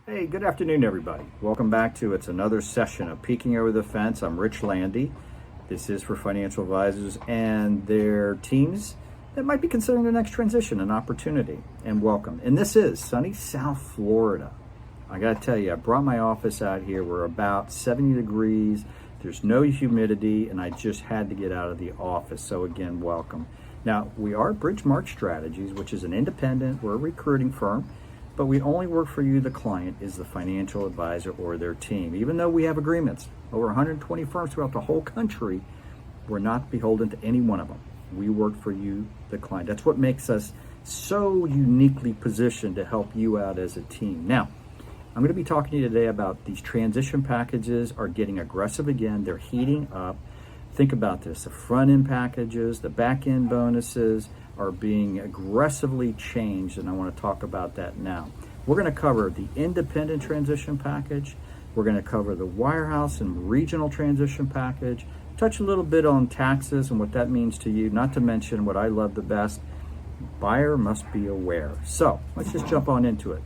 Hey, good afternoon, everybody. Welcome back to It's another session of Peeking Over the Fence. I'm Rich Landy. This is for financial advisors and their teams that might be considering their next transition, an opportunity, and welcome. And this is sunny South Florida. I got to tell you, I brought my office out here. We're about 70 degrees. There's no humidity, and I just had to get out of the office. So again, welcome. Now, we are Bridgemark Strategies, which is an independent, we're a recruiting firm. But we only work for you, the client, is the financial advisor or their team. Even though we have agreements, over 120 firms throughout the whole country, we're not beholden to any one of them. We work for you, the client. That's what makes us so uniquely positioned to help you out as a team. Now, I'm going to be talking to you today about these transition packages are getting aggressive again. They're heating up. Think about this. The front end packages, the back end bonuses are being aggressively changed, and I want to talk about that now. We're going to cover the independent transition package. We're going to cover the wirehouse and regional transition package, touch a little bit on taxes and what that means to you, not to mention what I love the best, buyer must be aware. So let's just jump on into it.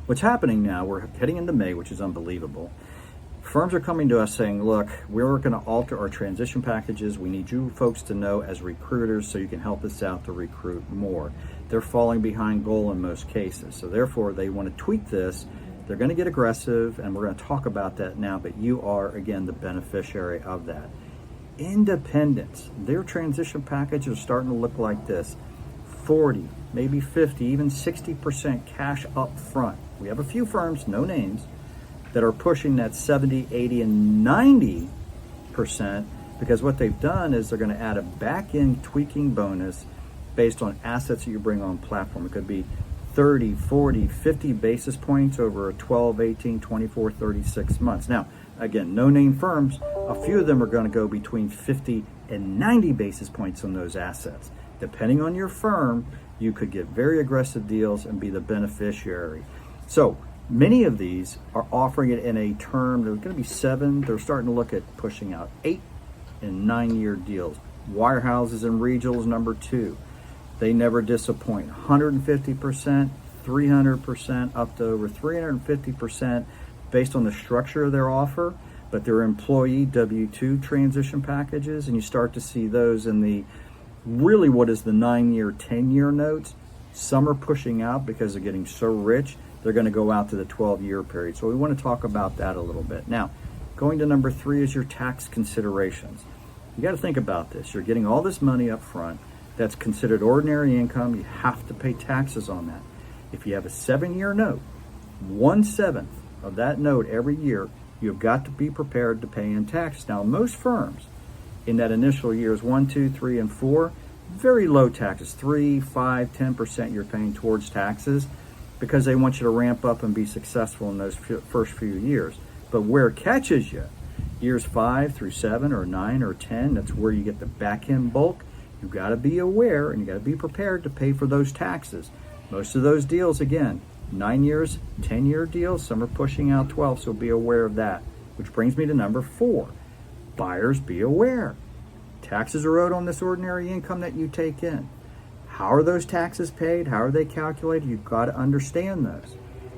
What's happening now, we're heading into May, which is unbelievable. Firms are coming to us saying, look, we're going to alter our transition packages. We need you folks to know as recruiters so you can help us out to recruit more. They're falling behind goal in most cases. So therefore, they want to tweak this. They're going to get aggressive, and we're going to talk about that now, but you are, again, the beneficiary of that. Independents, their transition packages are starting to look like this. 40, maybe 50, even 60% cash up front. We have a few firms, no names, that are pushing that 70, 80, and 90%, because what they've done is they're going to add a back-end tweaking bonus based on assets that you bring on platform. It could be 30, 40, 50 basis points over a 12, 18, 24, 36 months. Now, again, no-name firms, a few of them are going to go between 50 and 90 basis points on those assets. Depending on your firm, you could get very aggressive deals and be the beneficiary. So, many of these are offering it in a term. There's going to be 7. They're starting to look at pushing out 8 and 9-year deals. Wirehouses and regionals, number 2. They never disappoint. 150%, 300%, up to over 350% based on the structure of their offer, but they're employee W-2 transition packages, and you start to see those in the really what is the 9-year, 10-year notes. Some are pushing out because they're getting so rich. They're going to go out to the 12-year period. So we want to talk about that a little bit. Now, going to number 3 is your tax considerations. You got to think about this. You're getting all this money up front. That's considered ordinary income. You have to pay taxes on that. If you have a 7-year note, 1/7 of that note every year, you've got to be prepared to pay in taxes. Now, most firms in that initial years 1, 2, 3, and 4, very low taxes, 3, 5, 10% you're paying towards taxes, because they want you to ramp up and be successful in those first few years. But where it catches you, years 5 through 7 or 9 or 10, that's where you get the back end bulk. You've got to be aware and you got to be prepared to pay for those taxes. Most of those deals, again, 9 years, 10-year deals, some are pushing out 12, so be aware of that. Which brings me to number 4. Buyers, be aware. Taxes are owed on this ordinary income that you take in. How are those taxes paid? How are they calculated? You've got to understand those.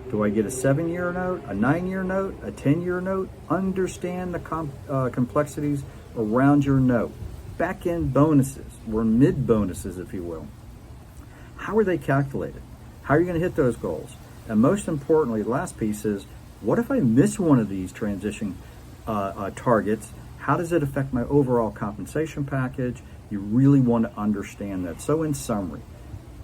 Do I get a 7-year note, a 9-year note, a 10-year note? Understand the complexities around your note. Back-end bonuses, or mid-bonuses, if you will. How are they calculated? How are you going to hit those goals? And most importantly, the last piece is, what if I miss one of these transition targets? How does it affect my overall compensation package? You really want to understand that. So in summary,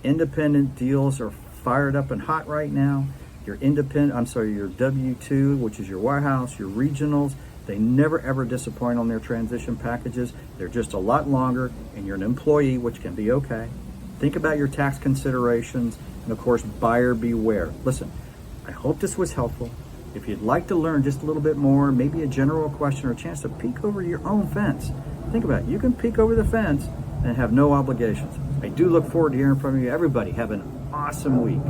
independent deals are fired up and hot right now. Your W-2, which is your wirehouse, your regionals, they never ever disappoint on their transition packages. They're just a lot longer, and you're an employee, which can be okay. Think about your tax considerations, and of course, buyer beware. Listen, I hope this was helpful. If you'd like to learn just a little bit more, maybe a general question or a chance to peek over your own fence, think about it. You can peek over the fence and have no obligations. I do look forward to hearing from you. Everybody, have an awesome week.